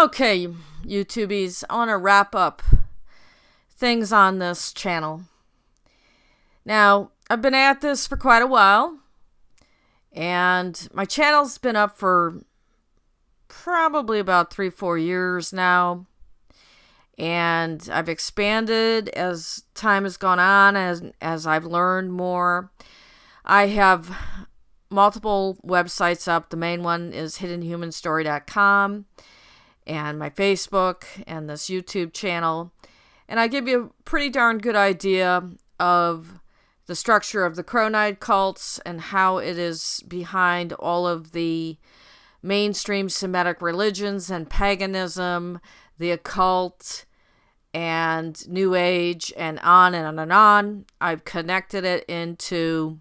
Okay, YouTubies, I want to wrap up things on this channel. Now, I've been at this for quite a while, and my channel's been up for probably about 3-4 years now, and I've expanded as time has gone on, as I've learned more. I have multiple websites up. The main one is hiddenhumanstory.com, and my Facebook, and this YouTube channel. And I give you a pretty darn good idea of the structure of the Chronide cults and how it is behind all of the mainstream Semitic religions and paganism, the occult, and New Age, and on and on and on. I've connected it into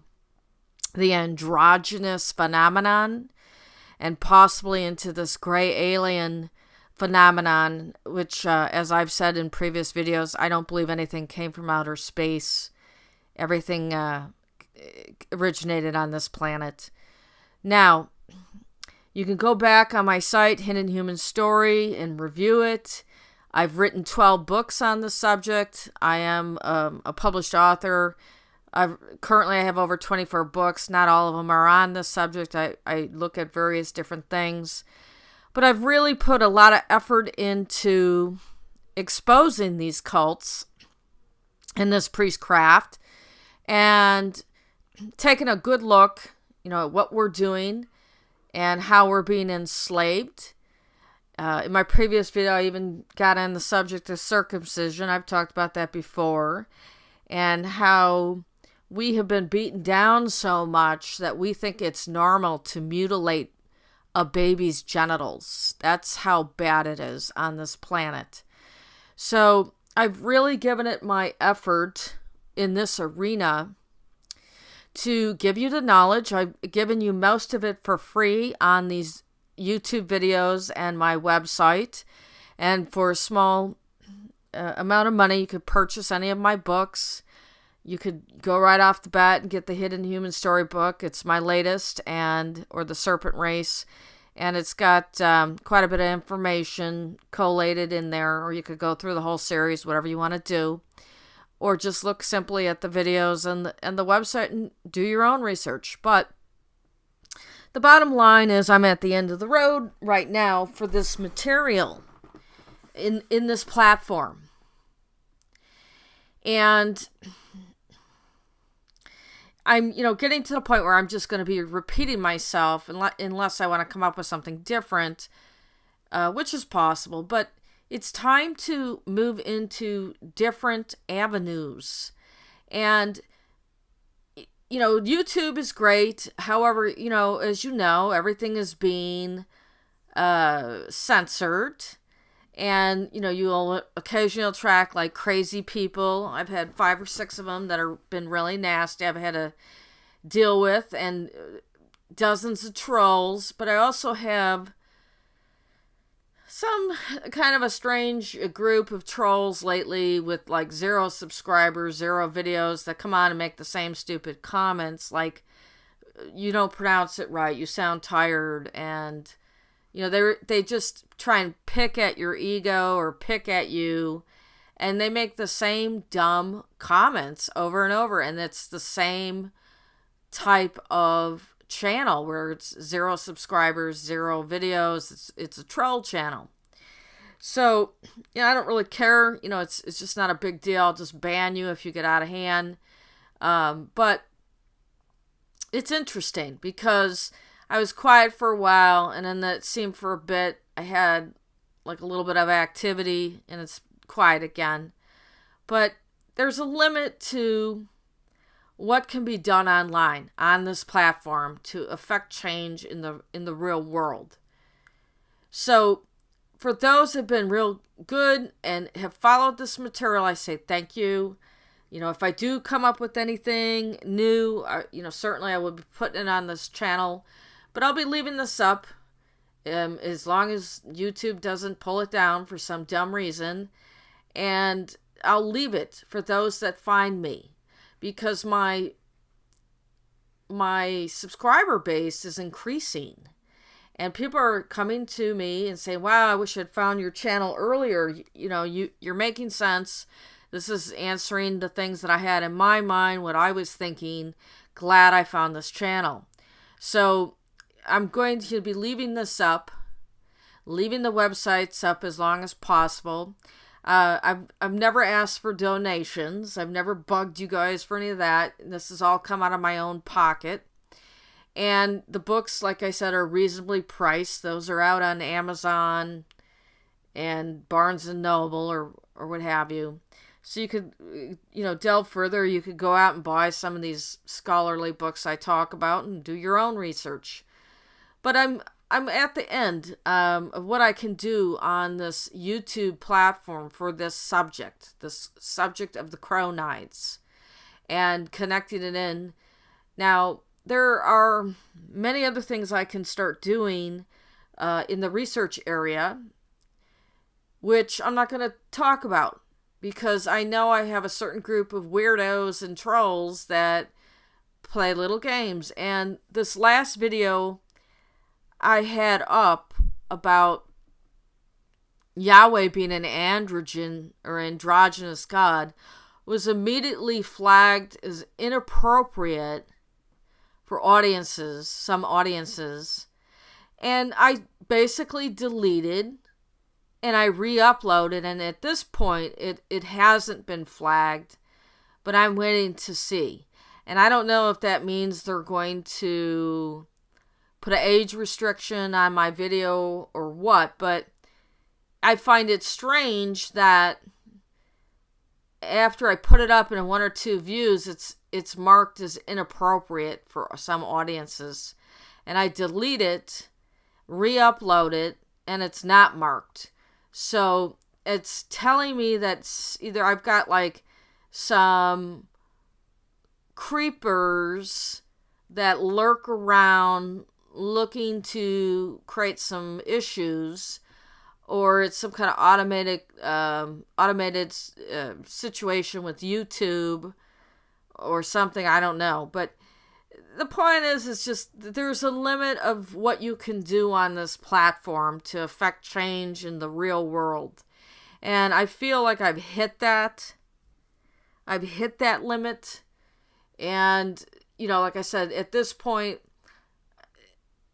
the androgynous phenomenon and possibly into this gray alien phenomenon, which, as I've said in previous videos, I don't believe anything came from outer space. Everything originated on this planet. Now, you can go back on my site, Hidden Human Story, and review it. I've written 12 books on the subject. I am a published author. Currently I have over 24 books. Not all of them are on this subject. I look at various different things. But I've really put a lot of effort into exposing these cults and this priestcraft and taking a good look, at what we're doing and how we're being enslaved. In my previous video, I even got on the subject of circumcision. I've talked about that before, and how we have been beaten down so much that we think it's normal to mutilate a baby's genitals. That's how bad it is on this planet. So I've really given it my effort in this arena to give you the knowledge. I've given you most of it for free on these YouTube videos and my website. And for a small amount of money, you could purchase any of my books. You could go right off the bat and get the Hidden Human Story book. It's my latest, or the Serpent Race. And it's got quite a bit of information collated in there. Or you could go through the whole series, whatever you want to do. Or just look simply at the videos and the website and do your own research. But the bottom line is I'm at the end of the road right now for this material in this platform. And I'm, getting to the point where I'm just going to be repeating myself unless I want to come up with something different, which is possible. But it's time to move into different avenues. And, YouTube is great. However, as you know, everything is being censored. And, you'll occasionally track like crazy people. I've had 5 or 6 of them that have been really nasty. I've had to deal with, and dozens of trolls. But I also have some kind of a strange group of trolls lately with like 0 subscribers, 0 videos that come on and make the same stupid comments. Like, you don't pronounce it right. You sound tired. And they just try and pick at your ego or pick at you, and they make the same dumb comments over and over, and it's the same type of channel where it's 0 subscribers, 0 videos. It's a troll channel. So, I don't really care. It's just not a big deal. I'll just ban you if you get out of hand. But it's interesting because I was quiet for a while, and then that seemed for a bit I had like a little bit of activity, and it's quiet again. But there's a limit to what can be done online on this platform to affect change in the real world. So for those who have been real good and have followed this material, I say thank you. If I do come up with anything new, certainly I will be putting it on this channel. But I'll be leaving this up as long as YouTube doesn't pull it down for some dumb reason. And I'll leave it for those that find me, because my subscriber base is increasing. And people are coming to me and saying, wow, I wish I'd found your channel earlier. You're making sense. This is answering the things that I had in my mind, what I was thinking. Glad I found this channel. So I'm going to be leaving this up, leaving the websites up as long as possible. I've never asked for donations. I've never bugged you guys for any of that. This has all come out of my own pocket. And the books, like I said, are reasonably priced. Those are out on Amazon and Barnes and Noble or what have you. So you could, delve further. You could go out and buy some of these scholarly books I talk about and do your own research. But I'm at the end of what I can do on this YouTube platform for this subject of the Crow Knights, and connecting it in. Now, there are many other things I can start doing in the research area, which I'm not going to talk about, because I know I have a certain group of weirdos and trolls that play little games. And this last video I had up about Yahweh being an androgynous god was immediately flagged as inappropriate for some audiences. And I basically deleted and I re-uploaded, and at this point it hasn't been flagged, but I'm waiting to see. And I don't know if that means they're going to put an age restriction on my video or what, but I find it strange that after I put it up in 1 or 2 views, it's marked as inappropriate for some audiences. And I delete it, re-upload it, and it's not marked. So it's telling me that either I've got like some creepers that lurk around looking to create some issues, or it's some kind of automated situation with YouTube or something. I don't know. But the point is just there's a limit of what you can do on this platform to affect change in the real world. And I feel like I've hit that. I've hit that limit. And, like I said, at this point,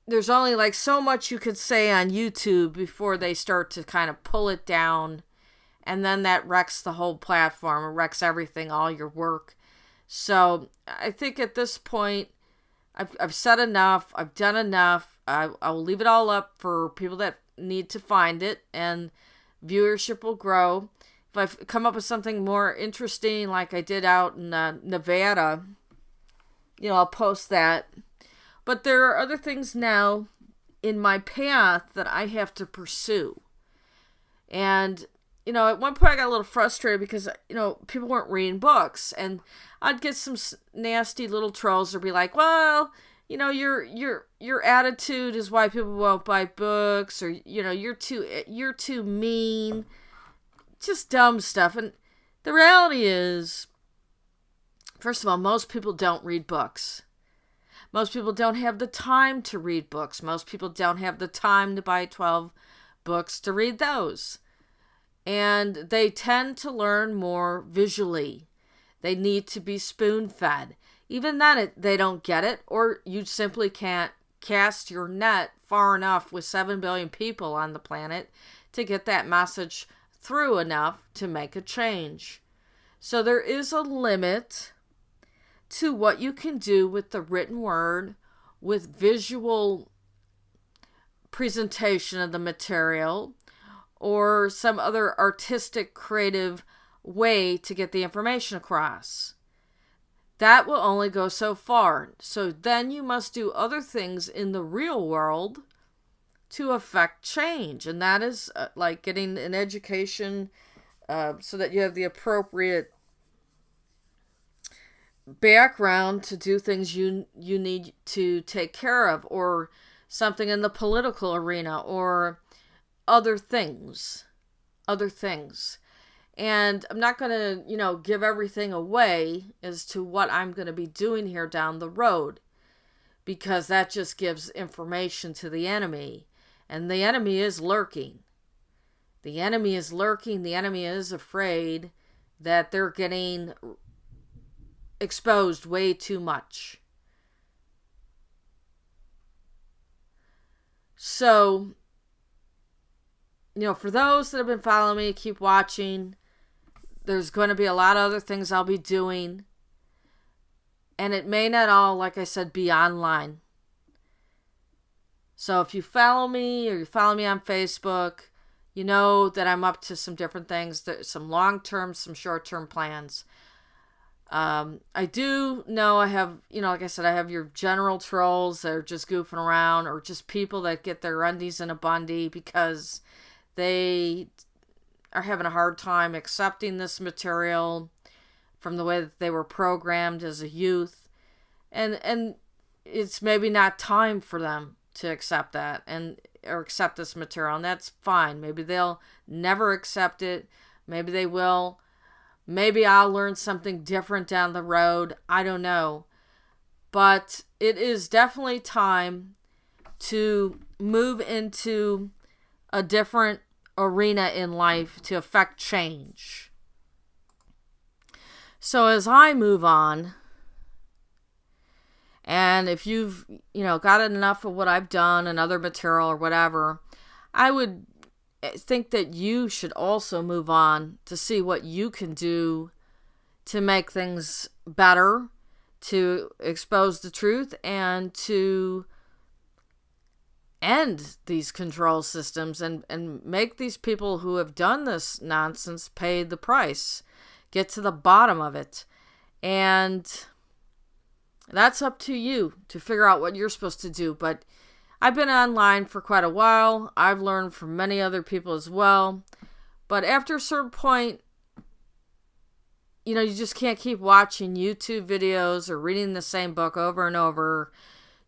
there's only like so much you could say on YouTube before they start to kind of pull it down. And then that wrecks the whole platform. It wrecks everything, all your work. So I think at this point, I've said enough. I've done enough. I will leave it all up for people that need to find it, and viewership will grow. If I've come up with something more interesting, like I did out in Nevada, I'll post that. But there are other things now in my path that I have to pursue. And, at one point I got a little frustrated because, people weren't reading books. And I'd get some nasty little trolls that would be like, well, your attitude is why people won't buy books, or, you're too mean. Just dumb stuff. And the reality is, first of all, most people don't read books. Most people don't have the time to read books. Most people don't have the time to buy 12 books to read those. And they tend to learn more visually. They need to be spoon-fed. Even then, they don't get it, or you simply can't cast your net far enough with 7 billion people on the planet to get that message through enough to make a change. So there is a limit to what you can do with the written word, with visual presentation of the material, or some other artistic, creative way to get the information across. That will only go so far. So then you must do other things in the real world to affect change. And that is like getting an education so that you have the appropriate background to do things you need to take care of, or something in the political arena, or other things. And I'm not going to, give everything away as to what I'm going to be doing here down the road. because that just gives information to the enemy. And the enemy is lurking. The enemy is lurking. The enemy is afraid that they're getting exposed way too much. So, for those that have been following me, keep watching. There's going to be a lot of other things I'll be doing. And it may not all, like I said, be online. So if you follow me or you follow me on Facebook, you know that I'm up to some different things, some long-term, some short-term plans. I do know I have, like I said, I have your general trolls that are just goofing around, or just people that get their undies in a bundy because they are having a hard time accepting this material from the way that they were programmed as a youth. And it's maybe not time for them to accept that or accept this material, and that's fine. Maybe they'll never accept it. Maybe they will. Maybe I'll learn something different down the road. I don't know. But it is definitely time to move into a different arena in life to affect change. So as I move on, and if you've, got enough of what I've done and other material or whatever, I would think that you should also move on to see what you can do to make things better, to expose the truth, and to end these control systems and make these people who have done this nonsense pay the price. Get to the bottom of it. And that's up to you to figure out what you're supposed to do. But I've been online for quite a while. I've learned from many other people as well. But after a certain point, you just can't keep watching YouTube videos or reading the same book over and over.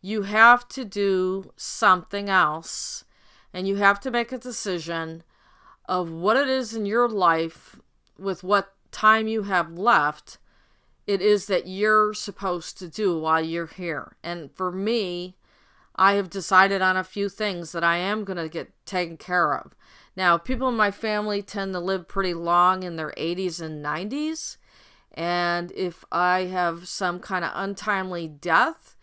You have to do something else. And you have to make a decision of what it is in your life, with what time you have left, it is that you're supposed to do while you're here. And for me, I have decided on a few things that I am going to get taken care of. Now, people in my family tend to live pretty long, in their 80s and 90s. And if I have some kind of untimely death,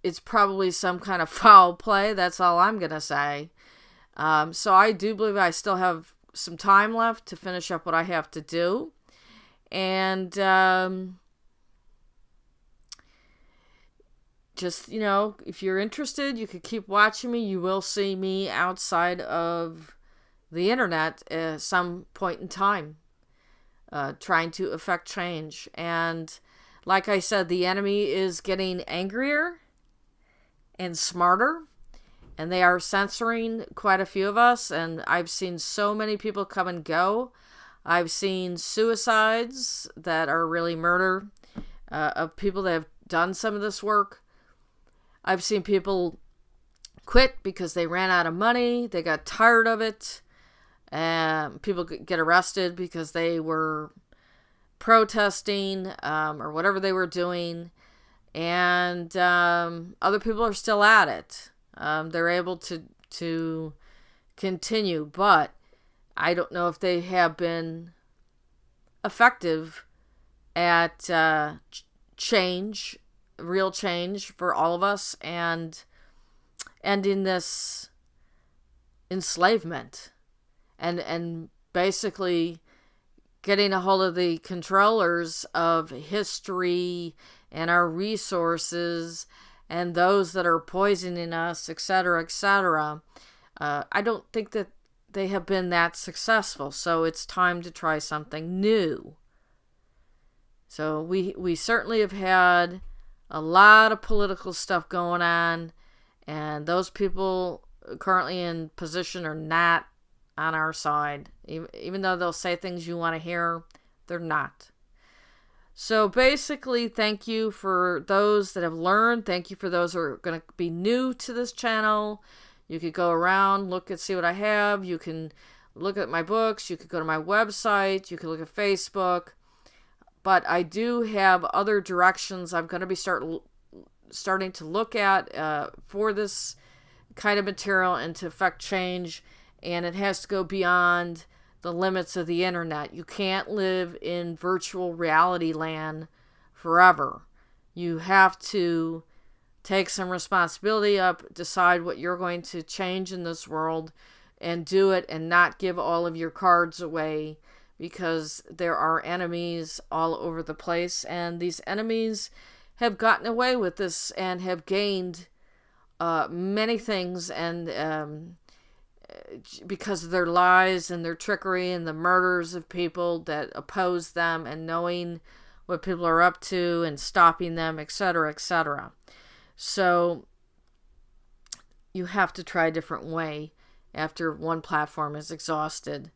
it's probably some kind of foul play. That's all I'm going to say. So I do believe I still have some time left to finish up what I have to do. And just, if you're interested, you could keep watching me. You will see me outside of the internet at some point in time, trying to affect change. And like I said, the enemy is getting angrier and smarter, and they are censoring quite a few of us. And I've seen so many people come and go. I've seen suicides that are really murder of people that have done some of this work. I've seen people quit because they ran out of money. They got tired of it. People get arrested because they were protesting or whatever they were doing. And other people are still at it. They're able to continue, but I don't know if they have been effective at change, real change for all of us, and ending this enslavement and basically getting a hold of the controllers of history and our resources and those that are poisoning us, etc., etc. I don't think that they have been that successful, so it's time to try something new. So we certainly have had a lot of political stuff going on, and those people currently in position are not on our side. Even though they'll say things you want to hear, they're not. So basically, thank you for those that have learned. Thank you for those who are going to be new to this channel. You could go around, look and see what I have. You can look at my books. You could go to my website. You could look at Facebook. But I do have other directions I'm going to be starting to look at for this kind of material and to affect change, and it has to go beyond the limits of the internet. You can't live in virtual reality land forever. You have to take some responsibility up, decide what you're going to change in this world, and do it, and not give all of your cards away, because there are enemies all over the place, and these enemies have gotten away with this and have gained many things, and because of their lies and their trickery and the murders of people that oppose them, and knowing what people are up to and stopping them, etc., etc. So you have to try a different way after one platform is exhausted.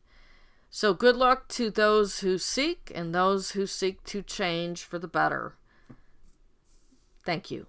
So good luck to those who seek and those who seek to change for the better. Thank you.